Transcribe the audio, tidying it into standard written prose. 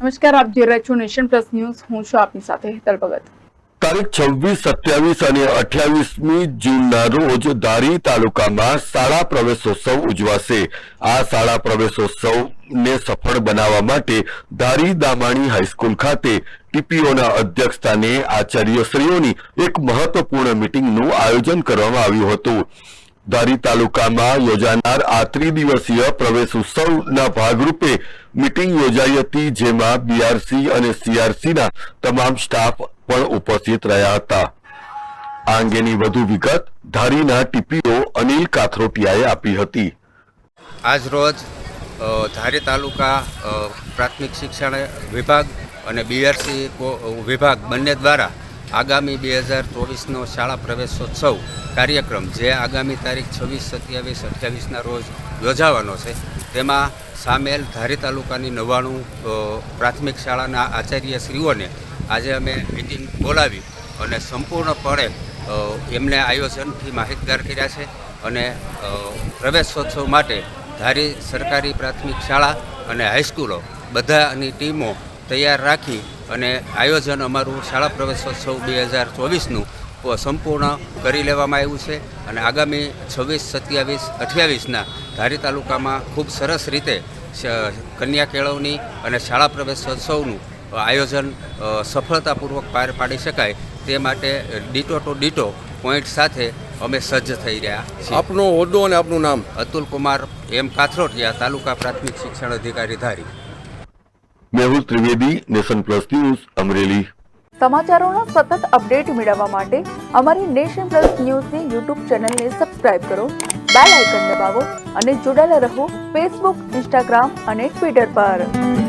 નમસ્કાર, આપ જોઈ રહ્યા છો નેશન પ્લસ ન્યૂઝ. હું છું આપની સાથે હેતલ ભગત. તારીખ 26, 27 અને 28મી જૂનના રોજ ધારી તાલુકામાં શાળા પ્રવેશોત્સવ ઉજવાશે. આ શાળા પ્રવેશોત્સવને સફળ બનાવવા માટે ધારી દામાણી હાઈસ્કૂલ ખાતે ટીપીઓના અધ્યક્ષસ્થાને આચાર્યશ્રીઓની એક મહત્વપૂર્ણ મીટિંગનું આયોજન કરવામાં આવ્યું હતું. ધારી તાલુકામાં યોજાનાર આ ત્રિદિવસીય પ્રવેશોત્સવના ભાગરૂપે મીટિંગ યોજાઈ હતી, જેમાં બીઆરસી અને સીઆરસીના તમામ સ્ટાફ પણ ઉપસ્થિત રહ્યા હતા. આ અંગેની વધુ વિગત ધારીના ટીપીઓ અનિલ કાથરોટિયાએ આપી હતી. આજ રોજ ધારી તાલુકા પ્રાથમિક શિક્ષણ વિભાગ અને બીઆરસી વિભાગ બંને દ્વારા આગામી 2024નો શાળા પ્રવેશોત્સવ કાર્યક્રમ જે આગામી તારીખ 26, 27, 28ના રોજ યોજાવાનો છે, તેમાં સામેલ ધારી તાલુકાની 99 પ્રાથમિક શાળાના આચાર્યશ્રીઓને આજે અમે મિટિંગ બોલાવી અને સંપૂર્ણપણે એમને આયોજનથી માહિતગાર કર્યા છે અને પ્રવેશોત્સવ માટે ધારી સરકારી પ્રાથમિક શાળા અને હાઈસ્કૂલો બધાની ટીમો તૈયાર રાખી અને આયોજન અમારું શાળા પ્રવેશોત્સવ 2024નું સંપૂર્ણ કરી લેવામાં આવ્યું છે અને આગામી 26, 27, 28ના ધારી તાલુકામાં ખૂબ સરસ રીતે કન્યા કેળવણી અને શાળા પ્રવેશોત્સવનું આયોજન સફળતાપૂર્વક પાર પાડી શકાય તે માટે ડીટો ટુ ડીટો પોઈન્ટ સાથે અમે સજ્જ થઈ રહ્યા છીએ. આપનો હોદ્દો અને આપનું નામ? અતુલ કુમાર એમ કાથરોટિયા, તાલુકા પ્રાથમિક શિક્ષણ અધિકારી Dhari. Mehul Trivedi, nation plus news, Amreli. સમાચારોના સતત અપડેટ મેળવવા માટે અમારી નેશન પ્લસ ન્યૂઝની યુટ્યુબ ચેનલને સબસ્ક્રાઇબ કરો, બેલ આઇકન દબાવો અને જોડાયેલા રહો ફેસબુક, ઇન્સ્ટાગ્રામ અને ટ્વિટર પર.